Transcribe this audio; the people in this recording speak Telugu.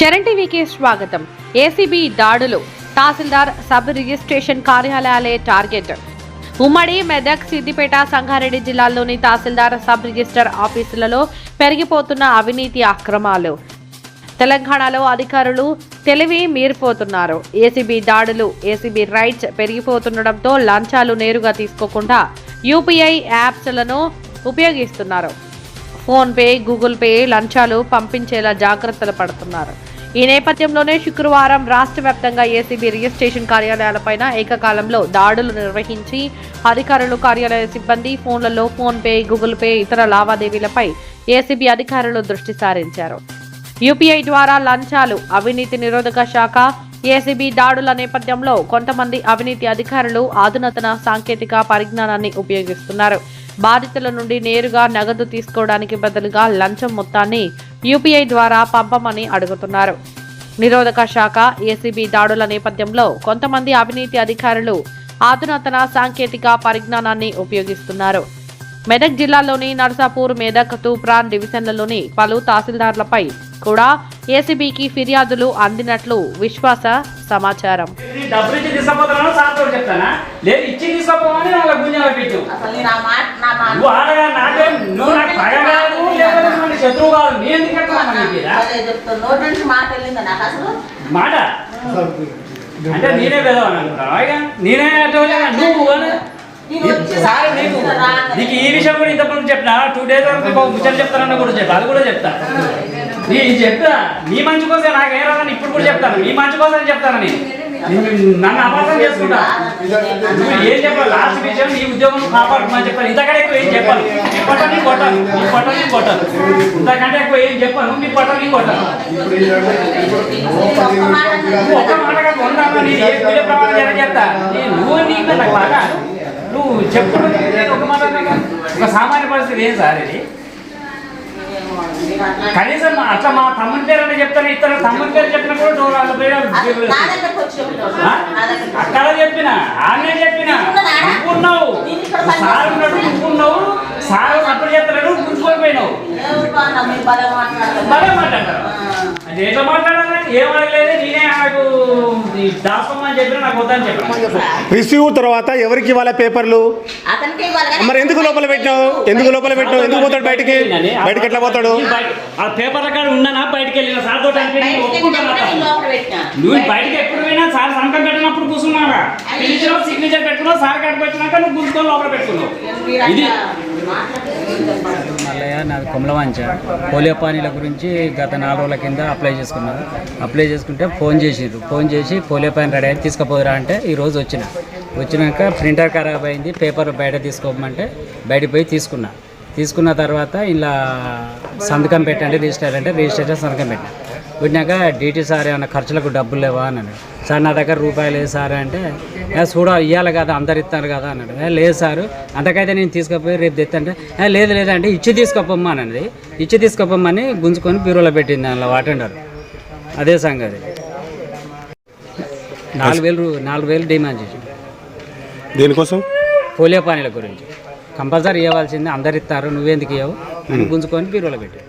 చరణ్ టీవీకి స్వాగతం. ఏసీబీ దాడులు, తహసీల్దార్ సబ్ రిజిస్ట్రేషన్ కార్యాలయాలే టార్గెట్. ఉమ్మడి మెదక్, సిద్దిపేట, సంగారెడ్డి జిల్లాల్లోని తహసీల్దార్ సబ్ రిజిస్టర్ ఆఫీసులలో పెరిగిపోతున్న అవినీతి అక్రమాలు. తెలంగాణలో అధికారులు తెలివి మీరిపోతున్నారు. ఏసీబీ దాడులు, ఏసీబీ రైట్స్ పెరిగిపోతుండటంతో లంచాలు నేరుగా తీసుకోకుండా యూపీఐ యాప్స్లను ఉపయోగిస్తున్నారు. ఫోన్ పే, గూగుల్ పే లంచాలు పంపించేలా జాగ్రత్తలు పడుతున్నారు. ఈ నేపథ్యంలోనే శుక్రవారం రాష్ట్ర వ్యాప్తంగా ఏసీబీ రిజిస్ట్రేషన్ కార్యాలయాలపైన ఏకకాలంలో దాడులు నిర్వహించి అధికారులు, కార్యాలయ సిబ్బంది ఫోన్లలో ఫోన్ పే, గూగుల్ పే ఇతర లావాదేవీలపై ఏసీబీ అధికారులు దృష్టి సారించారు. యూపీఐ ద్వారా లంచాలు, అవినీతి నిరోధక శాఖ ఏసీబీ దాడుల నేపథ్యంలో కొంతమంది అవినీతి అధికారులు అధునాతన సాంకేతిక పరిజ్ఞానాన్ని ఉపయోగిస్తున్నారు. బాధితుల నుండి నేరుగా నగదు తీసుకోవడానికి బదులుగా లంచం మొత్తాన్ని యూపీఐ ద్వారా పంపమని అడుగుతున్నారు. నిరోధక శాఖ ఏసీబీ దాడుల నేపథ్యంలో కొంతమంది అవినీతి అధికారులు అధునాతన సాంకేతిక పరిజ్ఞానాన్ని ఉపయోగిస్తున్నారు. మెదక్ జిల్లాలోని నర్సాపూర్, మెదక్, తూప్రాన్ డివిజన్లలోని పలు తహసీల్దార్లపై కూడా ఏసీబీకి ఫిర్యాదులు అందినట్లు విశ్వాస సమాచారం. నీకు ఈ విషయం కూడా ఇంతకుముందు చెప్పిన 2 days వరకు ముచ్చట్లు చెప్తానన్న కూడా చెప్పా, అది కూడా చెప్తా. నేను చెప్తా మీ మంచి కోసం, నాకేం రాదని ఇప్పుడు కూడా చెప్తాను. మీ మంచి కోసం చెప్తానని నన్ను అపార్థం చేసుకుంటా. నువ్వు ఏం చెప్పాలి? లాస్ట్ విషయం నీ ఉద్యోగం కాపాడుకోమని చెప్పాను. ఇంతకంటే ఎక్కువ ఏం చెప్పాను. మీ పొట్టని కొట్టాను, మీ పొట్టని కొట్టాను. ఇంతకంటే ఎక్కువ ఏం చెప్పాను. మీ పొట్టని కొట్టాను. నువ్వు ఒక్క మాటగా కొన్నాను. నేను ఏ వీడియో ప్రమాణం చెప్తా. నువ్వు నీకు నాకు బాగా నువ్వు చెప్పుకుంటే ఒక మాట, ఒక సామాన్య పరిస్థితి ఏం సార్ ఇది? కనీసం అట్లా మా తమ్ముని పేరు అంటే చెప్తాను. ఇతను తమ్ముని పేరు చెప్పినప్పుడు అక్కడ చెప్పిన, ఆమె చెప్పిన, నువ్వున్నావు, సార్ ఉన్నాడు, నువ్వున్నావు, సార్ అప్పుడు చెప్తాడు, గుంజుకొని పోయినావు. బాగా మాట్లాడతారు. అది ఎట్లా మాట్లాడాలి? ఏం అడగలేదు. నేనే నాకు దాసుకోమని చెప్పిన, నాకు వద్దని చెప్పాను. రిసీవ్ తర్వాత ఎవరికి ఇవ్వాలి పేపర్లు? మరి ఎందుకు లోపల పెట్టినావు? ఎందుకు లోపల పెట్టినావు? ఎందుకు పోతాడు బయటికి? బయటకి ఎట్లా పోతాడు? ఆ పేపర్ల కాడ ఉన్నానా? బయటకు వెళ్ళిన సార్ తోటి నువ్వు బయటకి ఎప్పుడు పోయినా సార్ సంతకం పెట్టినప్పుడు కూర్చున్నావా? పిలిచినావు, సిగ్నేచర్ పెట్టుకున్నావు, సార్ కాడికి వచ్చినాక నువ్వు గుర్తుకొని లోపల పెట్టుకున్నావు. ఇది మల్లయ్య, నాది కొమలవంచ. పోలియో పానీల గురించి గత 4 రోజుల కింద అప్లై చేసుకున్నాను. అప్లై చేసుకుంటే ఫోన్ చేసి పోలియో పానీ రెడీ అయితే తీసుకుపోదురా అంటే ఈరోజు వచ్చినాక ప్రింటర్ ఖరాబ్ అయింది, పేపర్ బయట తీసుకోమంటే బయటకు పోయి తీసుకున్న తర్వాత ఇలా సంతకం పెట్టండి రిజిస్టర్ అంటే రిజిస్టర్ సంతకం పెట్టినాక డీటీ సార్ ఏమన్నా ఖర్చులకు డబ్బులు లేవా అన్నాడు. సార్ నా దగ్గర రూపాయలు లేదు సార్ అంటే, ఇవ్వాలి కదా, అందరు ఇస్తారు కదా అన్నాడు. లేదు సార్, అంతకైతే నేను తీసుకుపోయి రేపు తెత్తంటే లేదంటే ఇచ్చి తీసుకోపోమ్మా అన్నది. ఇచ్చి తీసుకోపోమ్మని గుంజుకొని బ్యూరోలో పెట్టింది అందులో వాటెండర్. అదే సంగతి. 4,000 డిమాండ్ చేసి దేనికోసం? పోలియో పానీల గురించి కంపల్సరీ ఇవ్వాల్సిందే, అందరు ఇస్తారు, నువ్వెందుకు ఇవ్వవు అని గుంజుకొని బ్యూరోలో పెట్టి